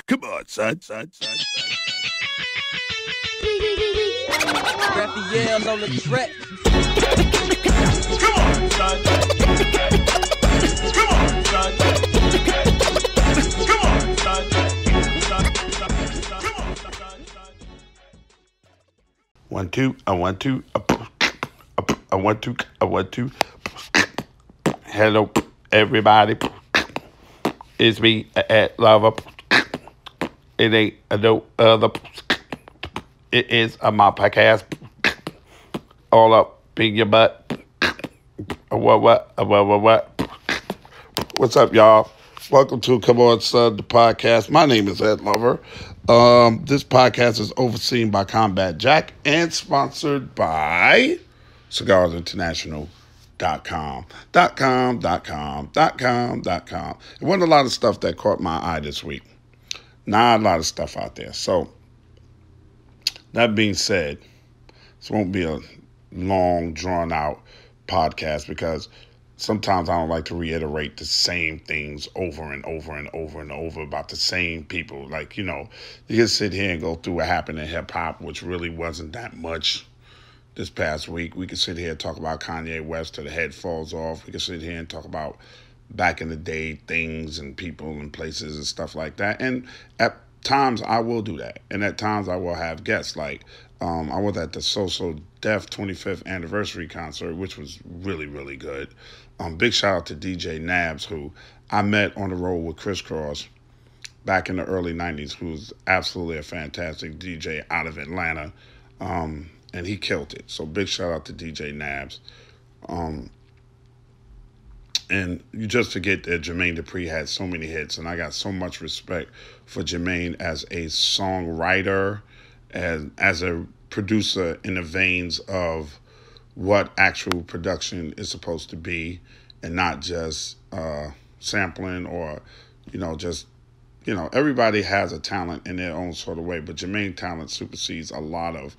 Come on, son. Raphael's on the track. Come on, son. Come on, son. Come on, son. Come on, son. 1, 2, I want to. I want to. Hello, everybody. It's me, at Lover. It ain't no other. It is my podcast. All up in your butt. What? What's up, y'all? Welcome to Come On Son, the podcast. My name is Ed Lover. This podcast is overseen by Combat Jack and sponsored by CigarsInternational.com. It wasn't a lot of stuff that caught my eye this week. Not a lot of stuff out there. So, that being said, this won't be a long, drawn-out podcast because sometimes I don't like to reiterate the same things over and over about the same people. Like, you can sit here and go through what happened in hip-hop, which really wasn't that much this past week. We could sit here and talk about Kanye West till the head falls off. We could sit here and talk about back in the day things and people and places and stuff like that. And at times I will do that. And at times I will have guests. Like I was at the SoSo Def 25th anniversary concert, which was really, really good. Big shout out to DJ Nabs, who I met on the road with Crisscross back in the early 90s, who's absolutely a fantastic DJ out of Atlanta. And he killed it. So big shout out to DJ Nabs. And you just forget that Jermaine Dupri had so many hits, and I got so much respect for Jermaine as a songwriter, as a producer in the veins of what actual production is supposed to be, and not just sampling or, everybody has a talent in their own sort of way, but Jermaine's talent supersedes a lot of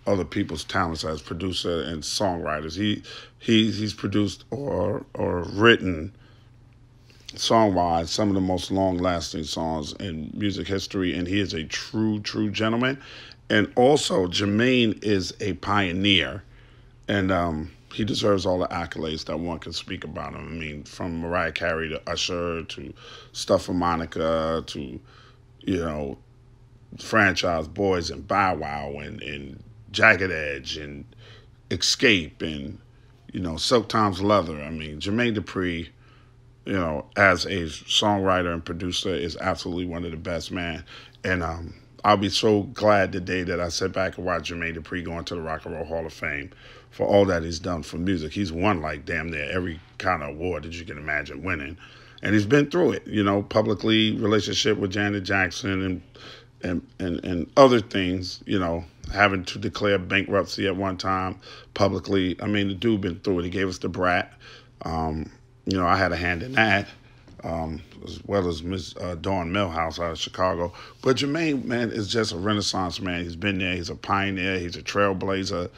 other people's talents as producer and songwriters. He's produced or written song-wise some of the most long-lasting songs in music history, and he is a true gentleman. And also, Jermaine is a pioneer, and he deserves all the accolades that one can speak about him. I mean, from Mariah Carey to Usher to Stuff for Monica to, Franchise Boys and Bow Wow and Jagged Edge and Escape and, Silk Tom's Leather. I mean, Jermaine Dupri, as a songwriter and producer is absolutely one of the best, man. And I'll be so glad the day that I sit back and watch Jermaine Dupri go into the Rock and Roll Hall of Fame for all that he's done for music. He's won like damn near every kind of award that you can imagine winning. And he's been through it, publicly, relationship with Janet Jackson and other things, having to declare bankruptcy at one time publicly. I mean, the dude been through it. He gave us the Brat. I had a hand in that, as well as Miss Dawn Millhouse out of Chicago. But Jermaine, man, is just a renaissance man. He's been there. He's a pioneer. He's a trailblazer.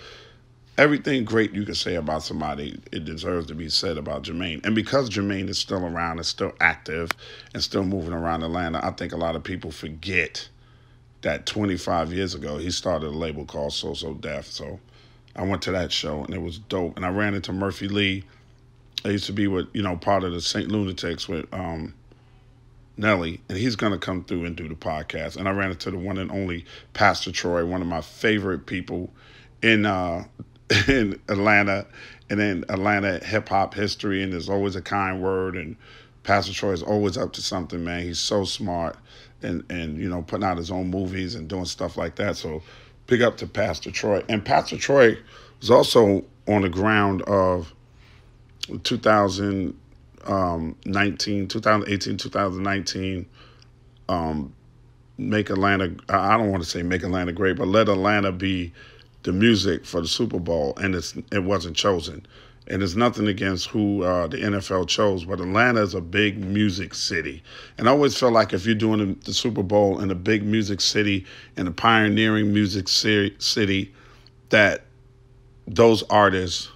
Everything great you can say about somebody, it deserves to be said about Jermaine. And because Jermaine is still around and still active and still moving around Atlanta, I think a lot of people forget that 25 years ago, he started a label called SoSo Def. So I went to that show, and it was dope. And I ran into Murphy Lee. I used to be with, part of the St. Lunatics with Nelly, and he's going to come through and do the podcast. And I ran into the one and only Pastor Troy, one of my favorite people in Atlanta and in Atlanta hip-hop history, and there's always a kind word, and Pastor Troy is always up to something, man. He's so smart. And putting out his own movies and doing stuff like that. So big up to Pastor Troy. And Pastor Troy was also on the ground of 2018, 2019, make Atlanta, I don't want to say make Atlanta great, but let Atlanta be the music for the Super Bowl. And it wasn't chosen. And there's nothing against who the NFL chose, but Atlanta is a big music city. And I always feel like if you're doing the Super Bowl in a big music city, in a pioneering music city, that those artists,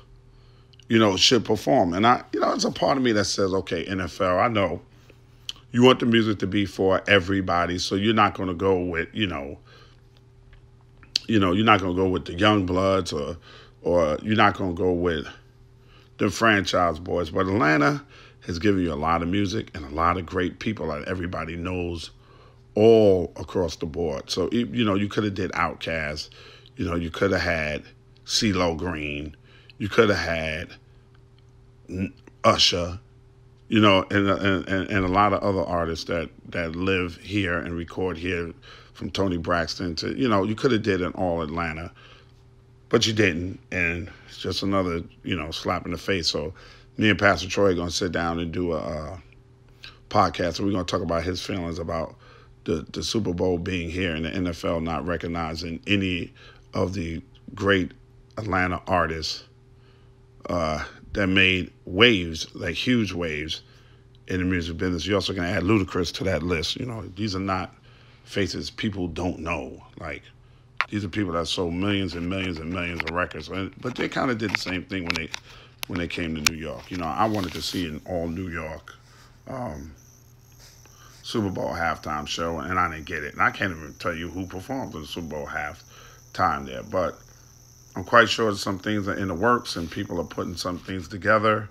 should perform. And it's a part of me that says, okay, NFL, I know, you want the music to be for everybody. So you're not going to go with, you're not going to go with the young bloods, or you're not going to go with the franchise boys. But Atlanta has given you a lot of music and a lot of great people that everybody knows all across the board. So, you could have did Outkast. You could have had CeeLo Green. You could have had Usher. And a lot of other artists that live here and record here, from Tony Braxton to, you could have did an all Atlanta, but you didn't. And it's just another, slap in the face. So me and Pastor Troy are going to sit down and do a podcast, and we're going to talk about his feelings about the Super Bowl being here and the NFL not recognizing any of the great Atlanta artists that made waves, like huge waves, in the music business. You're also going to add Ludacris to that list. These are not faces people don't know. Like, these are people that sold millions and millions and millions of records. But they kind of did the same thing when they came to New York. I wanted to see an all New York Super Bowl halftime show, and I didn't get it. And I can't even tell you who performed in the Super Bowl halftime there. But I'm quite sure some things are in the works, and people are putting some things together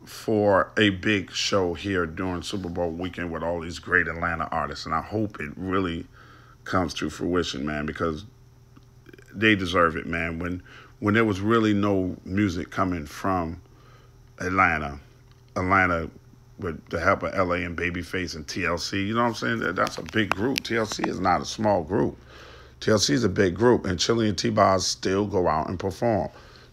for a big show here during Super Bowl weekend with all these great Atlanta artists. And I hope it really comes to fruition, man, because they deserve it, man. When there was really no music coming from Atlanta with the help of LA and Babyface and TLC, you know what I'm saying? That's a big group. TLC is not a small group. TLC is a big group, and Chili and T-Boz still go out and perform.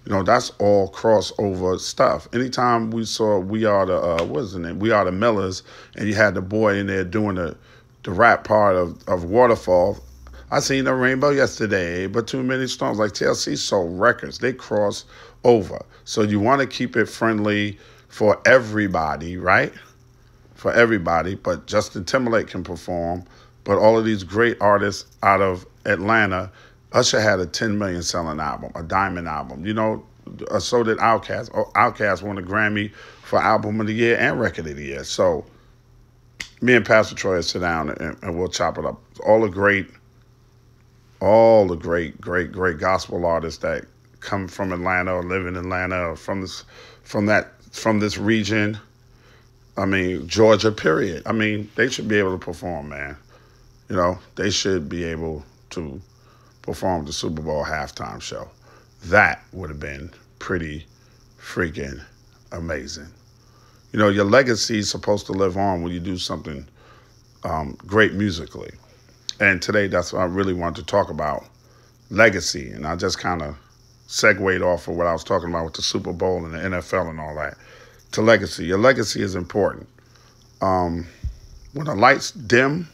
That's all crossover stuff. Anytime we saw We Are the Millers, and you had the boy in there doing the rap part of Waterfall. I seen a rainbow yesterday, but too many storms. Like, TLC sold records. They cross over. So you want to keep it friendly for everybody, right? For everybody. But Justin Timberlake can perform. But all of these great artists out of Atlanta, Usher had a 10 million selling album, a diamond album. So did Outkast. Outkast won a Grammy for Album of the Year and Record of the Year. So me and Pastor Troy will sit down and we'll chop it up. All the great, great gospel artists that come from Atlanta or live in Atlanta or from this region. I mean, Georgia, period. I mean, they should be able to perform, man. They should be able to perform the Super Bowl halftime show. That would have been pretty freaking amazing. Your legacy is supposed to live on when you do something great musically. And today, that's what I really wanted to talk about, legacy. And I just kind of segued off of what I was talking about with the Super Bowl and the NFL and all that to legacy. Your legacy is important. When the lights dim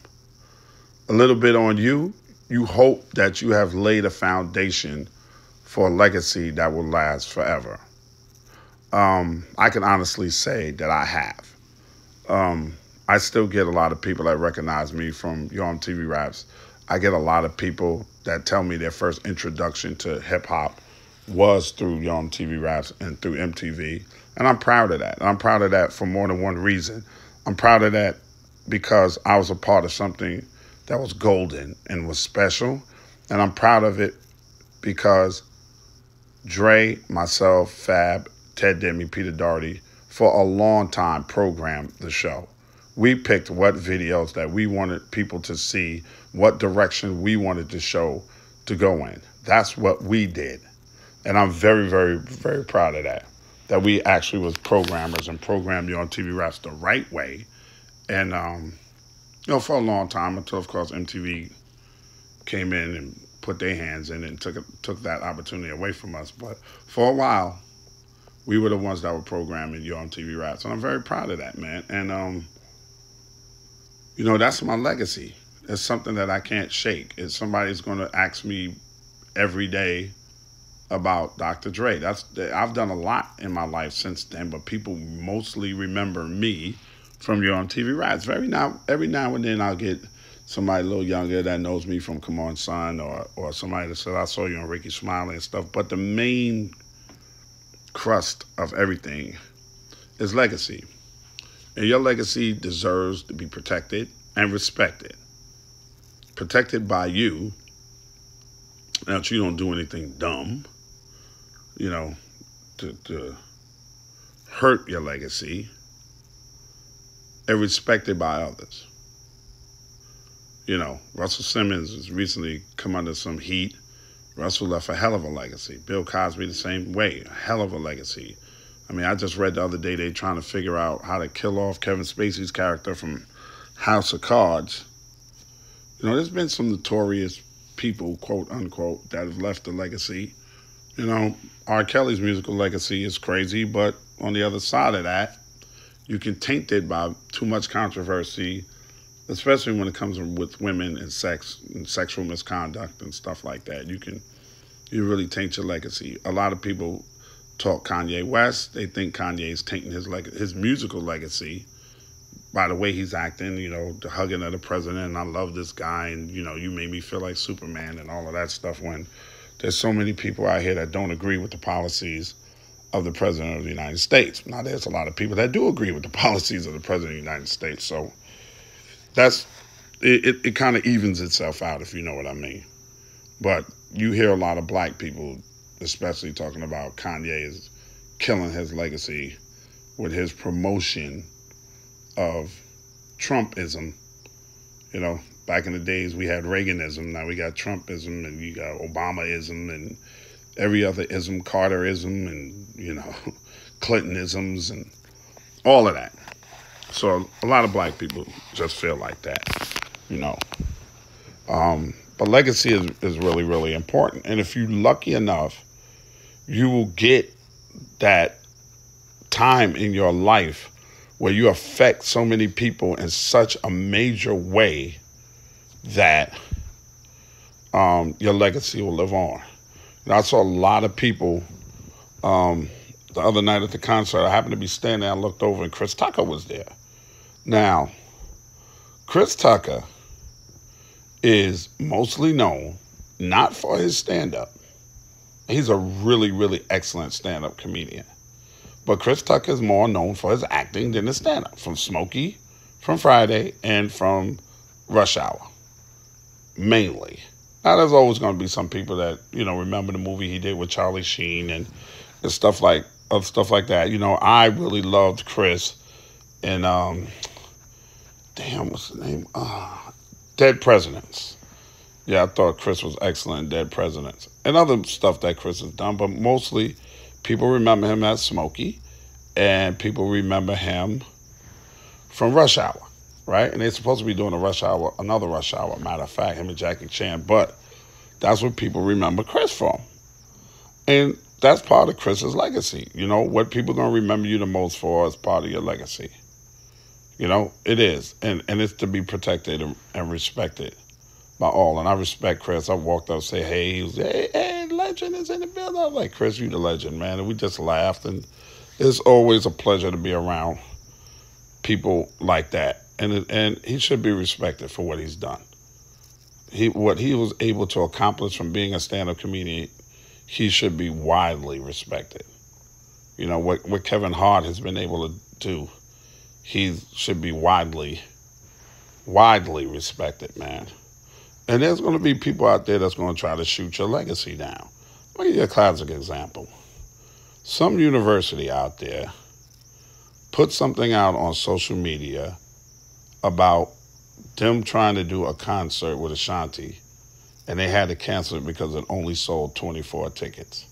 a little bit on you, you hope that you have laid a foundation for a legacy that will last forever. I can honestly say that I have. I still get a lot of people that recognize me from Yo MTV Raps. I get a lot of people that tell me their first introduction to hip-hop was through Yo MTV Raps and through MTV. And I'm proud of that. And I'm proud of that for more than one reason. I'm proud of that because I was a part of something that was golden and was special. And I'm proud of it because Dre, myself, Fab, Ted Demme, Peter Doherty, for a long time programmed the show. We picked what videos that we wanted people to see, what direction we wanted the show to go in. That's what we did. And I'm very, very, very proud of that we actually was programmers and programmed you on TV Raps the right way. And, for a long time, until, of course, MTV came in and put their hands in it and took that opportunity away from us. But for a while, we were the ones that were programming you on TV Raps. And I'm very proud of that, man. And, that's my legacy. It's something that I can't shake. If somebody's going to ask me every day about Dr. Dre, I've done a lot in my life since then, but people mostly remember me from Yo MTV Raps. Every now and then I'll get somebody a little younger that knows me from Come On Son, or somebody that said, I saw you on Ricky Smiley and stuff. But the main crust of everything is legacy. And your legacy deserves to be protected and respected. Protected by you, that you don't do anything dumb, you know, to hurt your legacy, and respected by others. Russell Simmons has recently come under some heat. Russell left a hell of a legacy. Bill Cosby the same way, a hell of a legacy. I mean, I just read the other day they trying to figure out how to kill off Kevin Spacey's character from House of Cards. There's been some notorious people, quote unquote, that have left a legacy. R. Kelly's musical legacy is crazy, but on the other side of that, you can taint it by too much controversy, especially when it comes with women and sex and sexual misconduct and stuff like that. You really taint your legacy. A lot of people talk Kanye West. They think Kanye is tainting his musical legacy by the way he's acting, the hugging of the president, and I love this guy, and, you made me feel like Superman and all of that stuff, when there's so many people out here that don't agree with the policies of the president of the United States. Now, there's a lot of people that do agree with the policies of the president of the United States, so it kind of evens itself out, if you know what I mean. But you hear a lot of black people, especially talking about Kanye is killing his legacy with his promotion of Trumpism. Back in the days we had Reaganism, now we got Trumpism, and you got Obamaism, and every other ism, Carterism, and, Clintonisms, and all of that. So a lot of black people just feel like that, But legacy is really, really important. And if you're lucky enough, you will get that time in your life where you affect so many people in such a major way that your legacy will live on. I saw a lot of people the other night at the concert. I happened to be standing there, I looked over, and Chris Tucker was there. Now, Chris Tucker is mostly known not for his stand-up. He's a really, really excellent stand-up comedian. But Chris Tucker is more known for his acting than his stand-up, from Smokey, from Friday, and from Rush Hour, mainly. Now, there's always going to be some people that, remember the movie he did with Charlie Sheen and stuff like that. I really loved Chris in, what's the name? Dead Presidents. Yeah, I thought Chris was excellent in Dead Presidents. And other stuff that Chris has done, but mostly people remember him as Smokey, and people remember him from Rush Hour, right? And they're supposed to be doing another Rush Hour, matter of fact, him and Jackie Chan, but that's what people remember Chris from. And that's part of Chris's legacy. What people are going to remember you the most for is part of your legacy. It is. And it's to be protected and respected by all. And I respect Chris. I walked up and say, hey, he was, hey, legend is in the building. I was like, Chris, you the legend, man. And we just laughed. And it's always a pleasure to be around people like that. And he should be respected for what he's done. What he was able to accomplish from being a stand-up comedian, he should be widely respected. What Kevin Hart has been able to do, he should be widely respected, man. And there's going to be people out there that's going to try to shoot your legacy down. Let me give you a classic example. Some university out there put something out on social media about them trying to do a concert with Ashanti, and they had to cancel it because it only sold 24 tickets.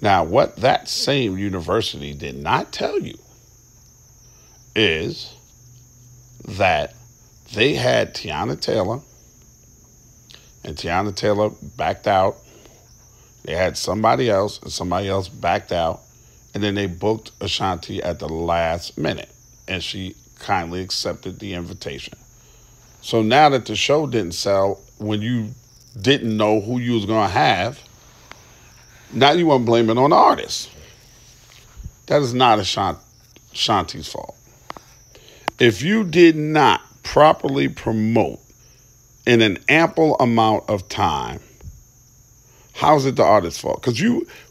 Now, what that same university did not tell you is that they had Tiana Taylor, and Tiana Taylor backed out. They had somebody else, and somebody else backed out, and then they booked Ashanti at the last minute, and she kindly accepted the invitation. So now that the show didn't sell, when you didn't know who you was going to have, now you want to blame it on the artist. That is not Ashanti's fault. If you did not properly promote in an ample amount of time, how is it the artist's fault? Because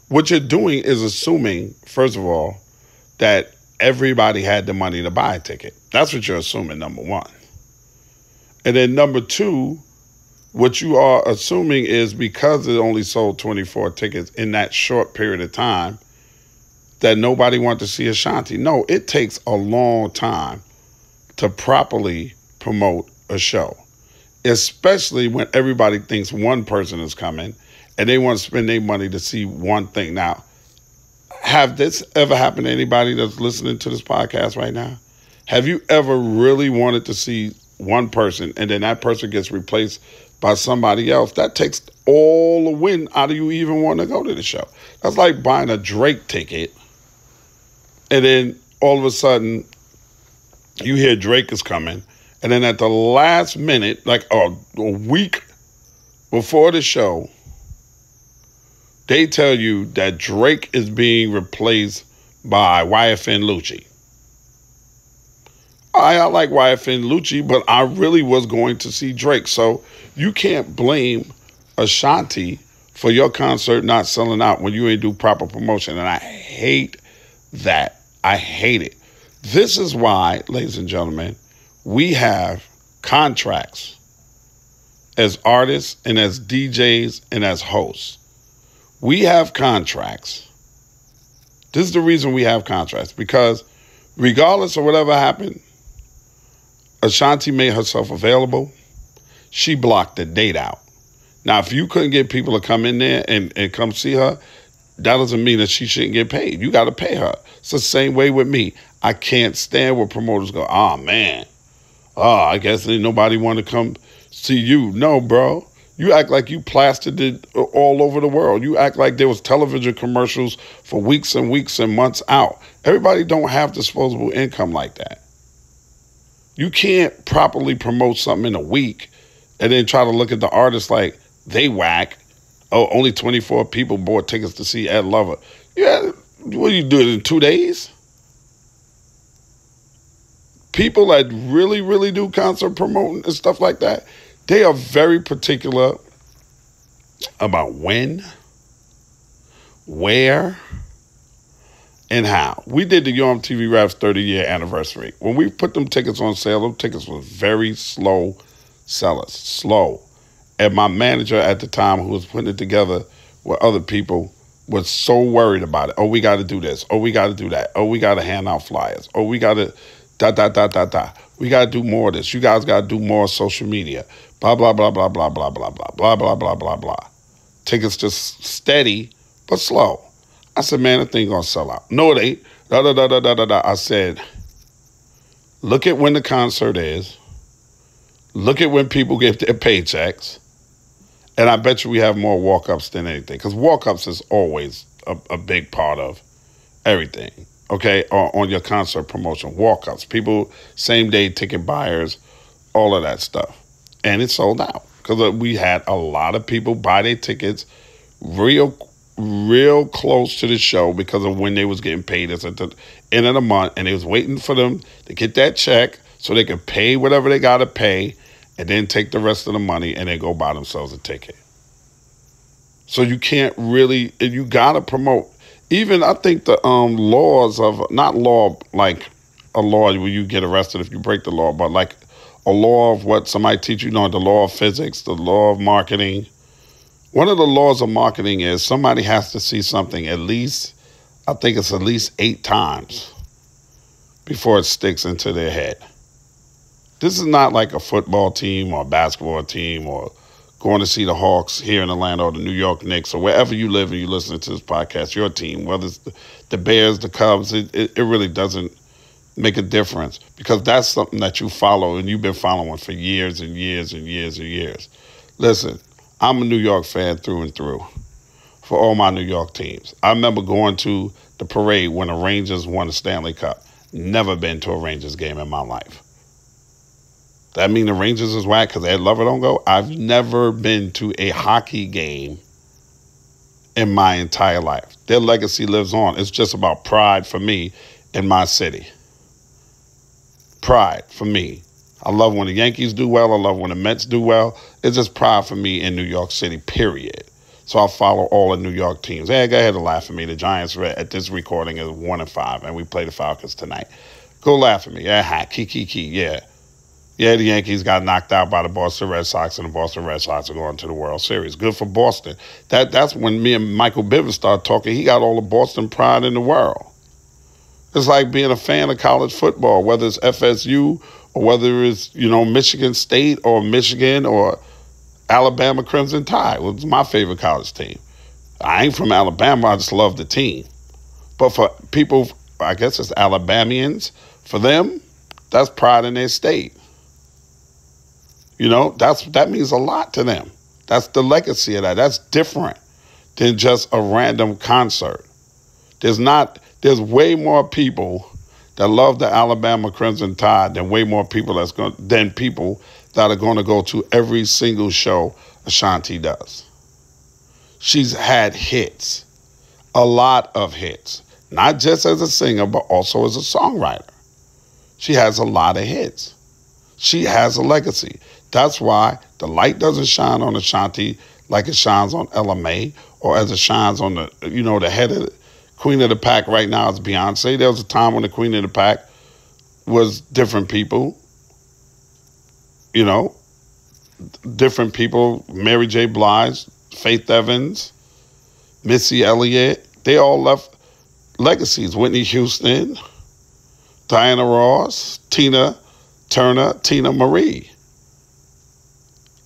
what you're doing is assuming, first of all, that everybody had the money to buy a ticket. That's what you're assuming, number one. And then number two, what you are assuming is because it only sold 24 tickets in that short period of time, that nobody wanted to see Ashanti. No, it takes a long time to properly promote a show, especially when everybody thinks one person is coming and they want to spend their money to see one thing. Now, have this ever happened to anybody that's listening to this podcast right now? Have you ever really wanted to see one person and then that person gets replaced by somebody else? That takes all the wind out of you even wanting to go to the show. That's like buying a Drake ticket and then all of a sudden you hear Drake is coming, and then at the last minute, like a week before the show, they tell you that Drake is being replaced by YFN Lucci. I like YFN Lucci, but I really was going to see Drake. So you can't blame Ashanti for your concert not selling out when you ain't do proper promotion. And I hate that. I hate it. This is why, ladies and gentlemen, we have contracts as artists and as DJs and as hosts. We have contracts. This is the reason we have contracts, because regardless of whatever happened, Ashanti made herself available. She blocked the date out. Now, if you couldn't get people to come in there and come see her, that doesn't mean that she shouldn't get paid. You got to pay her. It's the same way with me. I can't stand where promoters go, oh, man. Oh, I guess ain't nobody want to come see you. No, bro. You act like you plastered it all over the world. You act like there was television commercials for weeks and weeks and months out. Everybody don't have disposable income like that. You can't properly promote something in a week and then try to look at the artist like they whack. Oh, only 24 people bought tickets to see Ed Lover. Yeah, what do you do it in 2 days? People that really, really do concert promoting and stuff like that, they are very particular about when, where, and how. We did the TV Raps 30-year anniversary. When we put them tickets on sale, them tickets were very slow sellers, slow. And my manager at the time, who was putting it together with other people, was so worried about it. Oh, we got to do this. Oh, we got to do that. Oh, we got to hand out flyers. Oh, we got to We got to do more of this. You guys got to do more social media. Blah, blah, blah, blah, blah, blah, blah, blah, blah, blah, blah, blah, blah. Tickets just steady, but slow. I said, man, that thing going to sell out. No, it ain't. I said, look at when the concert is. Look at when people get their paychecks. And I bet you we have more walk-ups than anything, because walk-ups is always a big part of everything, okay, on your concert promotion. Walk-ups, people, same-day ticket buyers, all of that stuff. And it sold out because we had a lot of people buy their tickets real close to the show because of when they was getting paid at the end of the month, and they was waiting for them to get that check so they could pay whatever they got to pay and then take the rest of the money and then go buy themselves a ticket. So you can't really, you got to promote. Even I think the laws of, not law like a law where you get arrested if you break the law, but like a law of what somebody teach you, the law of physics, the law of marketing. One of the laws of marketing is somebody has to see something at least, I think it's at least 8 times before it sticks into their head. This is not like a football team or a basketball team or going to see the Hawks here in Atlanta or the New York Knicks or wherever you live and you listen to this podcast, your team, whether it's the Bears, the Cubs, it really doesn't make a difference, because that's something that you follow and you've been following for years and years and years and years. Listen, I'm a New York fan through and through for all my New York teams. I remember going to the parade when the Rangers won the Stanley Cup. Never been to a Rangers game in my life. That mean the Rangers is whack because Ed Lover don't go? I've never been to a hockey game in my entire life. Their legacy lives on. It's just about pride for me in my city. Pride for me. I love when the Yankees do well. I love when the Mets do well. It's just pride for me in New York City, period. So I follow all the New York teams. Hey, go ahead and laugh at me. The Giants at this recording is 1-5, and we play the Falcons tonight. Go laugh at me. Yeah, ha, key. Yeah. Yeah, the Yankees got knocked out by the Boston Red Sox, and the Boston Red Sox are going to the World Series. Good for Boston. That's when me and Michael Bivins started talking. He got all the Boston pride in the world. It's like being a fan of college football, whether it's FSU or whether it's, Michigan State or Michigan or Alabama Crimson Tide, which is my favorite college team. I ain't from Alabama. I just love the team. But for people, I guess it's Alabamians, for them, that's pride in their state. That means a lot to them. That's the legacy of that. That's different than just a random concert. There's way more people that love the Alabama Crimson Tide than people that are going to go to every single show Ashanti does. She's had hits, a lot of hits, not just as a singer, but also as a songwriter. She has a lot of hits. She has a legacy. That's why the light doesn't shine on Ashanti like it shines on LMA, or as it shines on the head of the Queen of the Pack right now is Beyonce. There was a time when the Queen of the Pack was different people, different people. Mary J. Blige, Faith Evans, Missy Elliott, they all left legacies. Whitney Houston, Diana Ross, Tina Turner, Tina Marie.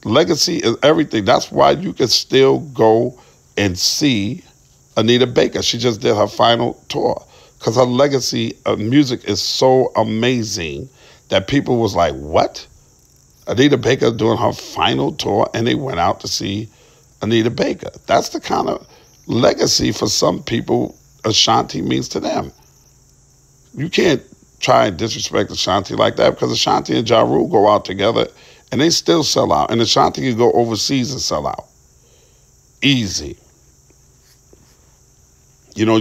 Legacy is everything. That's why you can still go and see Anita Baker. She just did her final tour because her legacy of music is so amazing that people was like, what? Anita Baker doing her final tour, and they went out to see Anita Baker. That's the kind of legacy for some people Ashanti means to them. You can't try and disrespect Ashanti like that, because Ashanti and Ja Rule go out together and they still sell out. And Ashanti can go overseas and sell out. Easy.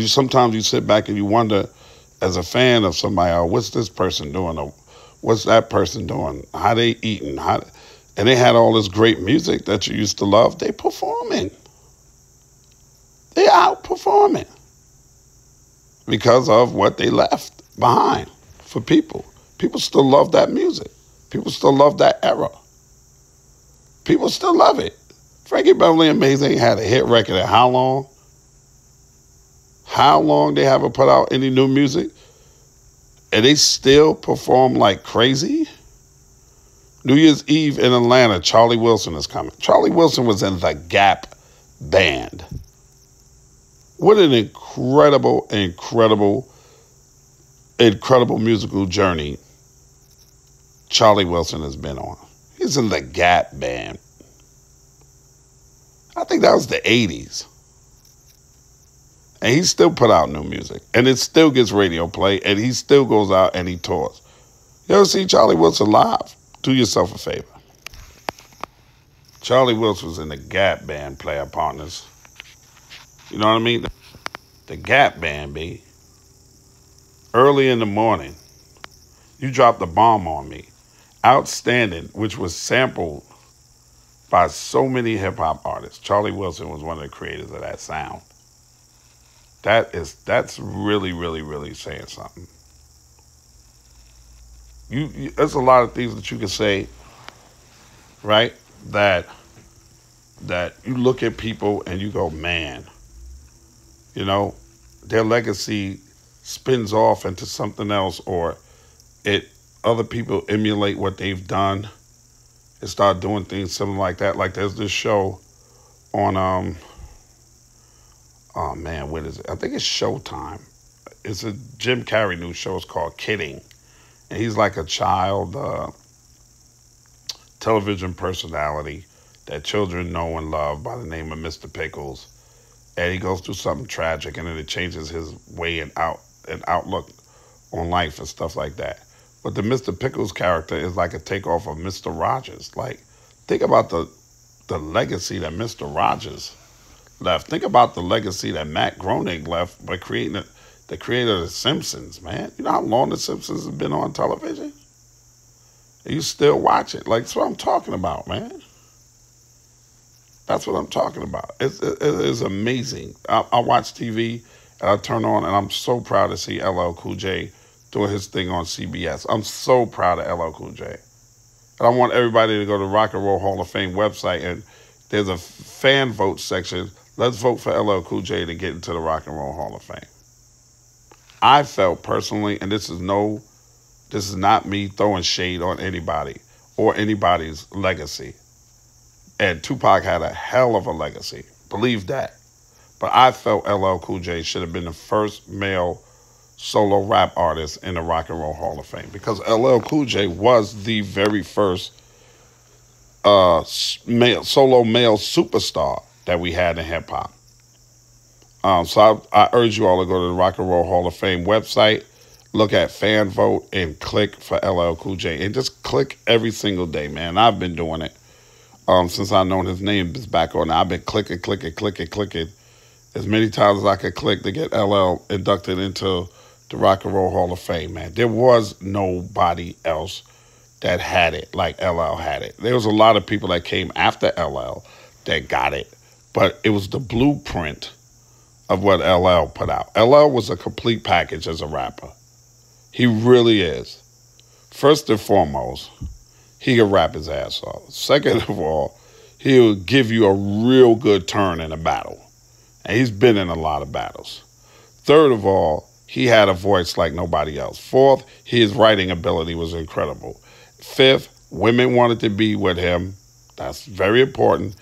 Sometimes you sit back and you wonder, as a fan of somebody, what's this person doing? Or what's that person doing? How they eating? And they had all this great music that you used to love. They performing. They outperforming because of what they left behind for people. People still love that music. People still love that era. People still love it. Frankie Beverly and Maze had a hit record at how long? How long they haven't put out any new music? And they still perform like crazy? New Year's Eve in Atlanta, Charlie Wilson is coming. Charlie Wilson was in the Gap Band. What an incredible musical journey Charlie Wilson has been on. He's in the Gap Band. I think that was the 80s. And he still put out new music. And it still gets radio play. And he still goes out and he tours. You ever see Charlie Wilson live? Do yourself a favor. Charlie Wilson was in the Gap Band, player partners. You know what I mean? The Gap Band, baby. Early in the morning, you dropped the bomb on me. Outstanding, which was sampled by so many hip-hop artists. Charlie Wilson was one of the creators of that sound. That's really, really, really saying something. There's a lot of things that you can say, right? That you look at people and you go, man, their legacy spins off into something else, or other people emulate what they've done and start doing things similar like that. Like there's this show on oh man, what is it? I think it's Showtime. It's a Jim Carrey new show. It's called Kidding. And he's like a child television personality that children know and love by the name of Mr. Pickles. And he goes through something tragic, and then it changes his way and outlook on life and stuff like that. But the Mr. Pickles character is like a takeoff of Mr. Rogers. Like, think about the legacy that Mr. Rogers left. Think about the legacy that Matt Groening left by creating the creator of The Simpsons, man. You know how long The Simpsons have been on television? And you still watch it. Like, that's what I'm talking about, man. That's what I'm talking about. It is amazing. I watch TV and I turn on and I'm so proud to see LL Cool J doing his thing on CBS. I'm so proud of LL Cool J. And I want everybody to go to Rock and Roll Hall of Fame website, and there's a fan vote section. Let's vote for LL Cool J to get into the Rock and Roll Hall of Fame. I felt personally, and this is not me throwing shade on anybody or anybody's legacy. And Tupac had a hell of a legacy. Believe that. But I felt LL Cool J should have been the first male solo rap artist in the Rock and Roll Hall of Fame, because LL Cool J was the very first solo male superstar that we had in hip hop. So I urge you all to go to the Rock and Roll Hall of Fame website, look at fan vote, and click for LL Cool J. And just click every single day, man. I've been doing it since I known his name is back on. I've been clicking as many times as I could click to get LL inducted into the Rock and Roll Hall of Fame, man. There was nobody else that had it like LL had it. There was a lot of people that came after LL that got it, but it was the blueprint of what LL put out. LL was a complete package as a rapper. He really is. First and foremost, he could rap his ass off. Second of all, he'll give you a real good turn in a battle. And he's been in a lot of battles. Third of all, he had a voice like nobody else. Fourth, his writing ability was incredible. Fifth, women wanted to be with him. That's very important.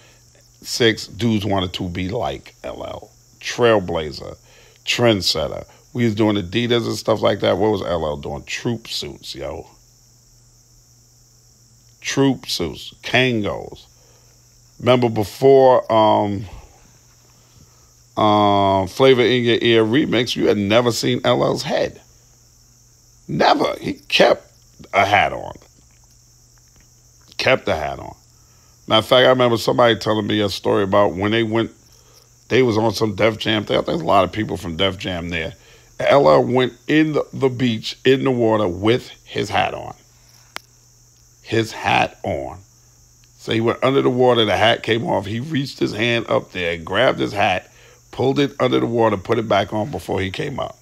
Sixth, dudes wanted to be like LL. Trailblazer, trendsetter. We was doing Adidas and stuff like that. What was LL doing? Troop suits, yo. Troop suits, Kangos. Remember before Flavor in Your Ear remix, you had never seen LL's head. Never. He kept a hat on. Kept the hat on. Matter of fact, I remember somebody telling me a story about when they was on some Def Jam thing. I think there's a lot of people from Def Jam there. LL went in the beach, in the water, with his hat on. His hat on. So he went under the water, the hat came off. He reached his hand up there, grabbed his hat, pulled it under the water, put it back on before he came up.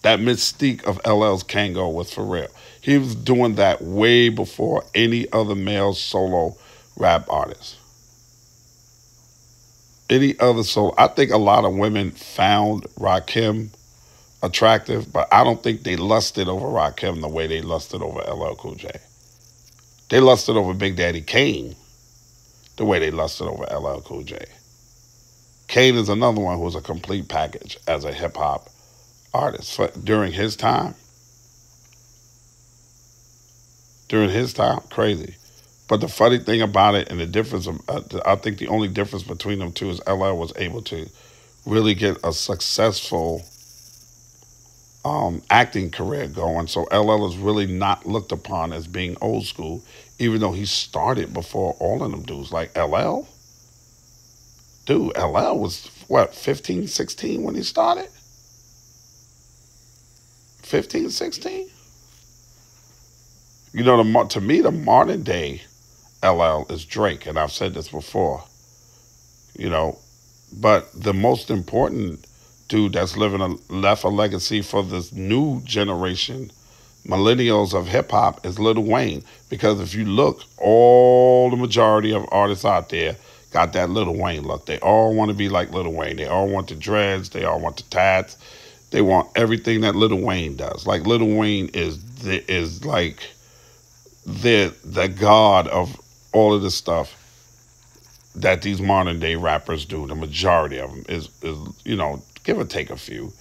That mystique of LL's Kango was for real. He was doing that way before any other male solo rap artist. Any other solo. I think a lot of women found Rakim attractive, but I don't think they lusted over Rakim the way they lusted over LL Cool J. They lusted over Big Daddy Kane the way they lusted over LL Cool J. Kane is another one who was a complete package as a hip-hop artist during his time. During his time, crazy. But the funny thing about it, and the difference, I think the only difference between them two is LL was able to really get a successful acting career going. So LL is really not looked upon as being old school, even though he started before all of them dudes. Like LL, dude, LL was, what, 15, 16 when he started? 15, 16? You know, to me, the modern day LL is Drake, and I've said this before, you know, but the most important dude that's left a legacy for this new generation, millennials of hip-hop, is Lil Wayne. Because if you look, all the majority of artists out there got that Lil Wayne look. They all want to be like Lil Wayne. They all want the dreads. They all want the tats. They want everything that Lil Wayne does. Like, Lil Wayne is like the god of all of the stuff that these modern day rappers do. The majority of them is you know, give or take a few.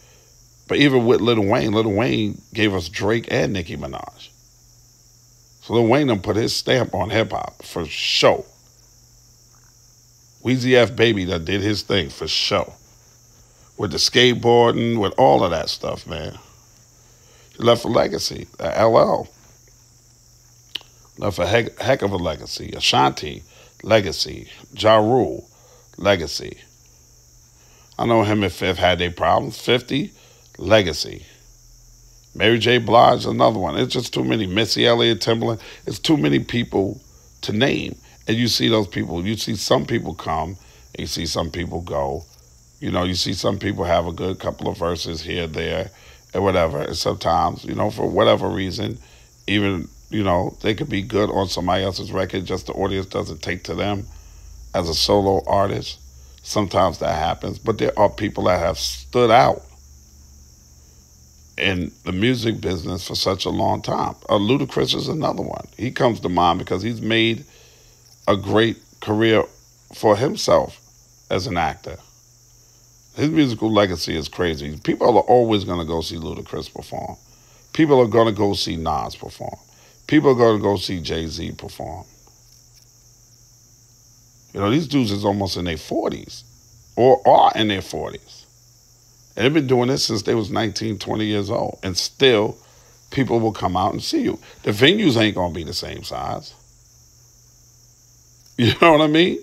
But even with Lil Wayne gave us Drake and Nicki Minaj. So Lil Wayne done put his stamp on hip hop for sure. Weezy F Baby done did his thing for sure. With the skateboarding, with all of that stuff, man. He left a legacy. LL left a heck of a legacy. Ashanti, legacy. Ja Rule, legacy. I know him and Fifth had their problems. 50, legacy. Mary J. Blige, another one. It's just too many. Missy Elliott, Timbaland. It's too many people to name. And you see those people. You see some people come, and you see some people go. You know, you see some people have a good couple of verses here, there, and whatever. And sometimes, you know, for whatever reason, even, you know, they could be good on somebody else's record, just the audience doesn't take to them as a solo artist. Sometimes that happens. But there are people that have stood out in the music business for such a long time. Ludacris is another one. He comes to mind because he's made a great career for himself as an actor. His musical legacy is crazy. People are always going to go see Ludacris perform. People are going to go see Nas perform. People are going to go see Jay-Z perform. You know, these dudes is almost in their 40s or are in their 40s. And they've been doing this since they was 19, 20 years old. And still, people will come out and see you. The venues ain't going to be the same size. You know what I mean?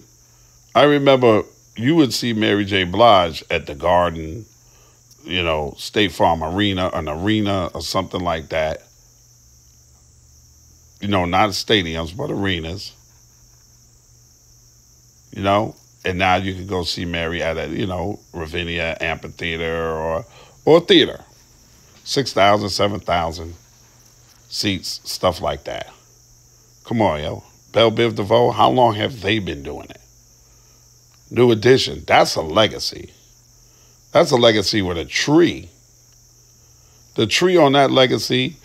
I remember you would see Mary J. Blige at the Garden, you know, State Farm Arena, an arena or something like that. You know, not stadiums, but arenas. You know? And now you can go see Mary at a, you know, Ravinia Amphitheater or theater. 6,000, 7,000 seats, stuff like that. Come on, yo. Belle Biv DeVoe, how long have they been doing it? New Edition, that's a legacy. That's a legacy with a tree. The tree on that legacy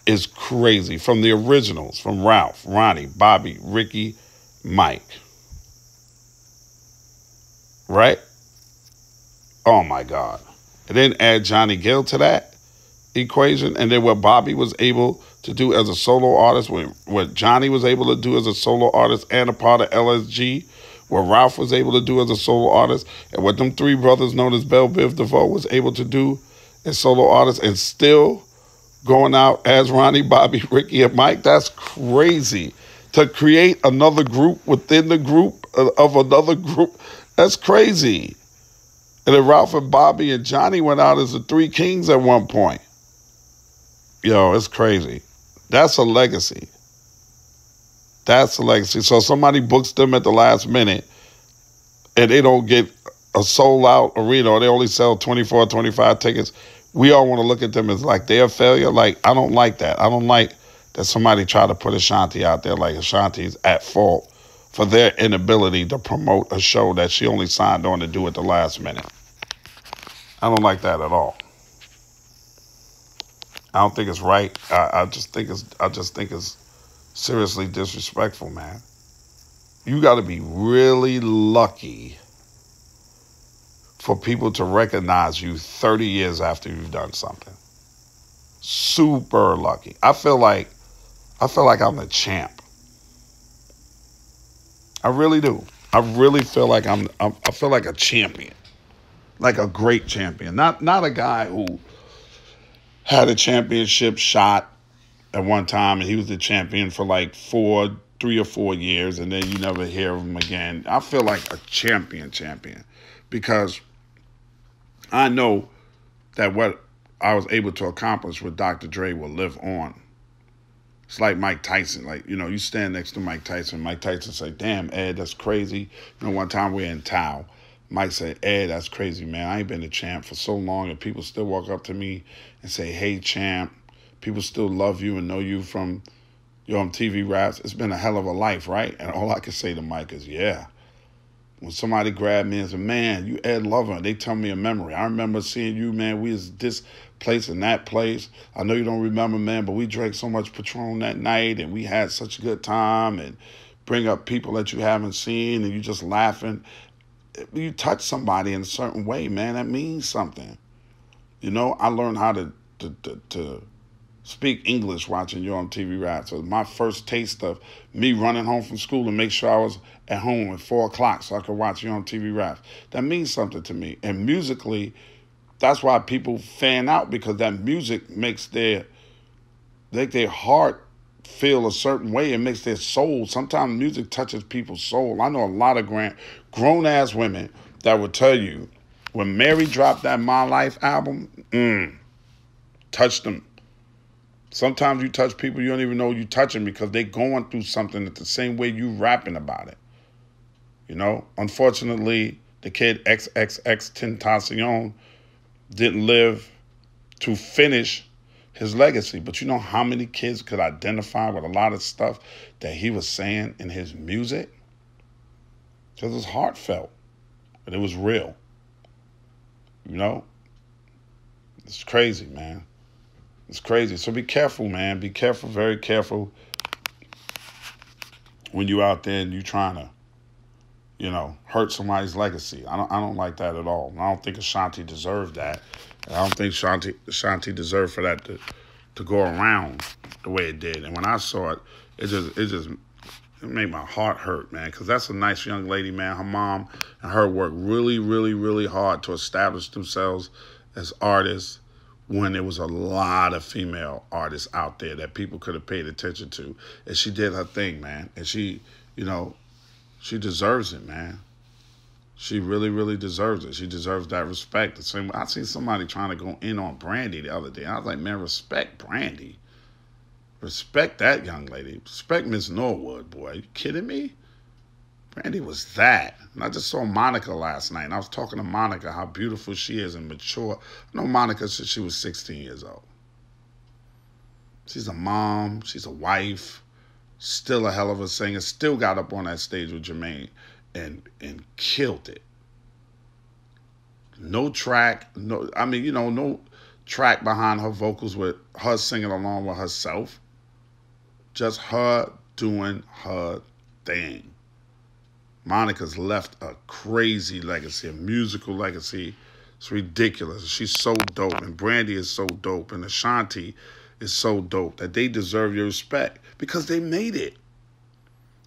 is crazy. From the originals, from Ralph, Ronnie, Bobby, Ricky, Mike. Right? Oh my God. And then add Johnny Gill to that equation. And then what Bobby was able to do as a solo artist, what Johnny was able to do as a solo artist and a part of LSG, what Ralph was able to do as a solo artist, and what them three brothers known as Belle Biv DeVoe was able to do as solo artists, and still going out as Ronnie, Bobby, Ricky, and Mike, that's crazy. To create another group within the group of another group, that's crazy. And then Ralph and Bobby and Johnny went out as the Three Kings at one point. Yo, it's crazy. That's a legacy. That's a legacy. So somebody books them at the last minute and they don't get a sold-out arena, or they only sell 24, 25 tickets. We all want to look at them as like they're a failure. Like, I don't like that. I don't like that somebody try to put Ashanti out there like Ashanti's at fault for their inability to promote a show that she only signed on to do at the last minute. I don't like that at all. I don't think it's right. I just think it's seriously disrespectful, man. You got to be really lucky for people to recognize you 30 years after you've done something. Super lucky. I feel like I'm the champ. I really do. I really feel like I feel like a champion. Like a great champion. Not a guy who had a championship shot at one time and he was the champion for like 3 or 4 years and then you never hear of him again. I feel like a champion because I know that what I was able to accomplish with Dr. Dre will live on. It's like Mike Tyson. Like, you know, you stand next to Mike Tyson. Mike Tyson say, damn, Ed, that's crazy. You know, one time we were in Tao. Mike said, Ed, that's crazy, man. I ain't been a champ for so long, and people still walk up to me and say, hey, champ. People still love you and know you from your TV raps. It's been a hell of a life, right? And all I can say to Mike is, yeah. When somebody grabbed me and said, man, you Ed Lover, they tell me a memory. I remember seeing you, man. We was this place and that place. I know you don't remember, man, but we drank so much Patron that night and we had such a good time, and bring up people that you haven't seen and you just laughing. You touch somebody in a certain way, man, that means something. You know, I learned how to speak English watching you on TV Rap. So my first taste of me running home from school and make sure I was at home at 4 o'clock so I could watch you on TV Rap. That means something to me. And musically, that's why people fan out, because that music makes their heart feel a certain way. It makes their soul. Sometimes music touches people's soul. I know a lot of grown-ass women that will tell you when Mary dropped that My Life album, touched them. Sometimes you touch people you don't even know you touching because they going through something the same way you rapping about it. You know, unfortunately, the kid XXX Tentacion didn't live to finish his legacy. But you know how many kids could identify with a lot of stuff that he was saying in his music? Because it was heartfelt and it was real. You know, it's crazy, man. It's crazy. So be careful, man. Be careful, very careful when you out there and you trying to, hurt somebody's legacy. I don't like that at all. I don't think Ashanti deserved that. I don't think Ashanti deserved for that to go around the way it did. And when I saw it, it made my heart hurt, man, because that's a nice young lady, man. Her mom and her worked really, really, really hard to establish themselves as artists when there was a lot of female artists out there that people could have paid attention to. And she did her thing, man. And she deserves it, man. She really, really deserves it. She deserves that respect. The same. I seen somebody trying to go in on Brandy the other day. I was like, man, respect Brandy. Respect that young lady. Respect Miss Norwood, boy. Are you kidding me? Brandy was that. And I just saw Monica last night. And I was talking to Monica, how beautiful she is and mature. I know Monica since she was 16 years old. She's a mom. She's a wife. Still a hell of a singer. Still got up on that stage with Jermaine and killed it. No track. No track behind her vocals with her singing along with herself. Just her doing her thing. Monica's left a crazy legacy, a musical legacy. It's ridiculous. She's so dope, and Brandy is so dope, and Ashanti is so dope that they deserve your respect because they made it.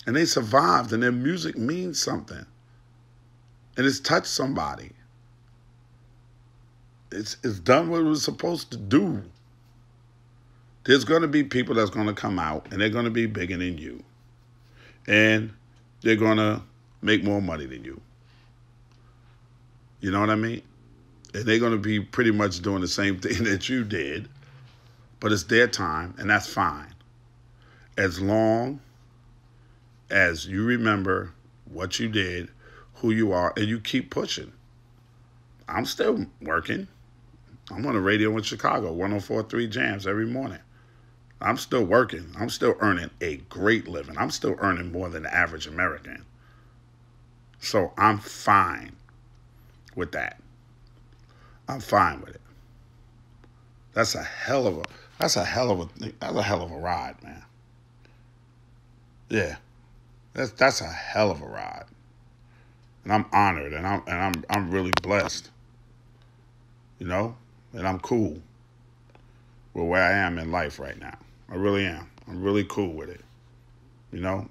And they survived, and their music means something. And it's touched somebody. It's done what it was supposed to do. There's going to be people that's going to come out, and they're going to be bigger than you. And they're going to make more money than you. You know what I mean? And they're going to be pretty much doing the same thing that you did. But it's their time, and that's fine. As long as you remember what you did, who you are, and you keep pushing. I'm still working. I'm on the radio in Chicago, 104.3 Jams every morning. I'm still working. I'm still earning a great living. I'm still earning more than the average American. So I'm fine with that. I'm fine with it. That's a hell of a ride, man. Yeah. That's a hell of a ride. And I'm honored, and I'm really blessed. And I'm cool with where I am in life right now. I really am. I'm really cool with it.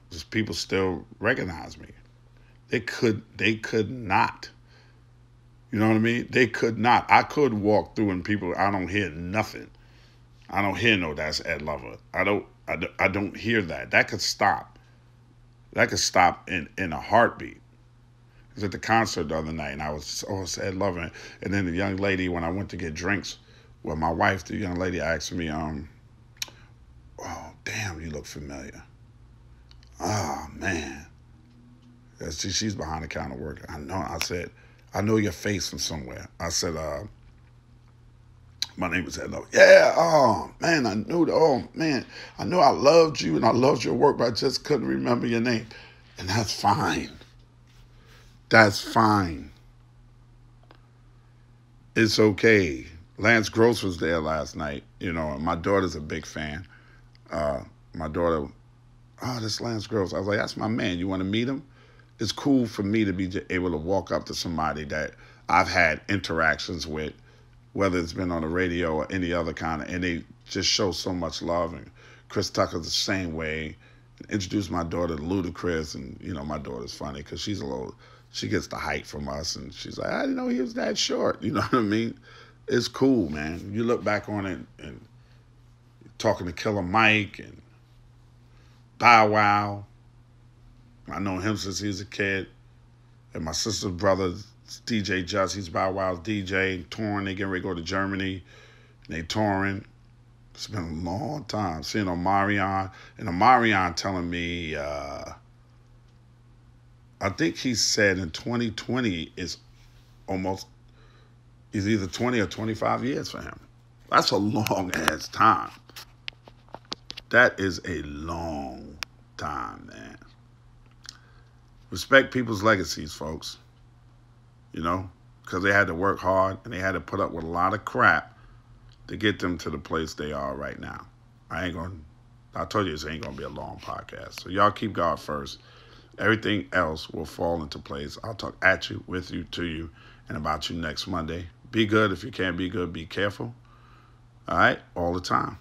Just people still recognize me. They could not. You know what I mean? They could not. I could walk through and people, I don't hear nothing. I don't hear no that's Ed Lover. I don't hear that. That could stop. That could stop in a heartbeat. I was at the concert the other night, and I was, it's Ed Lover. And then the young lady, when I went to get drinks with my wife, the young lady asked me, oh, damn, you look familiar. Oh, man. She's behind the counter working. I know. I said, I know your face from somewhere. I said, my name is Ed Lover. Yeah, oh, man, I know I loved you and I loved your work, but I just couldn't remember your name. And that's fine. That's fine. It's okay. Lance Gross was there last night, and my daughter's a big fan. My daughter, this Lance Gross. I was like, that's my man. You want to meet him? It's cool for me to be able to walk up to somebody that I've had interactions with, whether it's been on the radio or any other kind of, and they just show so much love. And Chris Tucker's the same way. Introduced my daughter to Ludacris, and, my daughter's funny because she gets the height from us, and she's like, I didn't know he was that short. You know what I mean? It's cool, man. You look back on it and talking to Killer Mike and Bow Wow. I know him since he was a kid. And my sister's brother, DJ Just, he's Bow Wow's DJ, touring. They getting ready to go to Germany. And they touring. It's been a long time. Seeing Omarion, and Omarion telling me, I think he said in 2020 is either 20 or 25 years for him. That's a long ass time. That is a long time, man. Respect people's legacies, folks. You know, because they had to work hard and they had to put up with a lot of crap to get them to the place they are right now. I told you this ain't gonna be a long podcast. So y'all keep God first. Everything else will fall into place. I'll talk at you, with you, to you, and about you next Monday. Be good. If you can't be good, be careful. All right? All the time.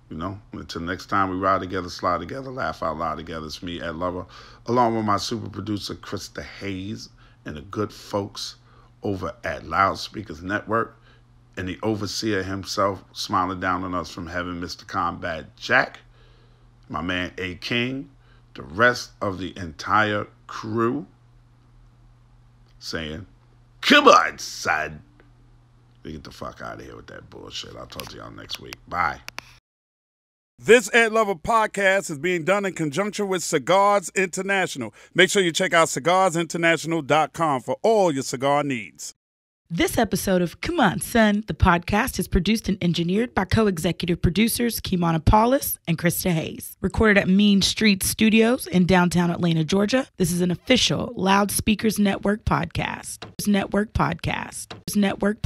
You know, until next time we ride together, slide together, laugh out loud together. It's me, Ed Lover, along with my super producer, Krista Hayes, and the good folks over at Loudspeakers Network, and the overseer himself smiling down on us from heaven, Mr. Combat Jack, my man A. King, the rest of the entire crew, saying, come on, son. We get the fuck out of here with that bullshit. I'll talk to y'all next week. Bye. This Ed Lover podcast is being done in conjunction with Cigars International. Make sure you check out cigarsinternational.com for all your cigar needs. This episode of Come On Son, the podcast, is produced and engineered by co-executive producers Kimana Paulus and Krista Hayes. Recorded at Mean Street Studios in downtown Atlanta, Georgia, this is an official Loudspeakers Network podcast.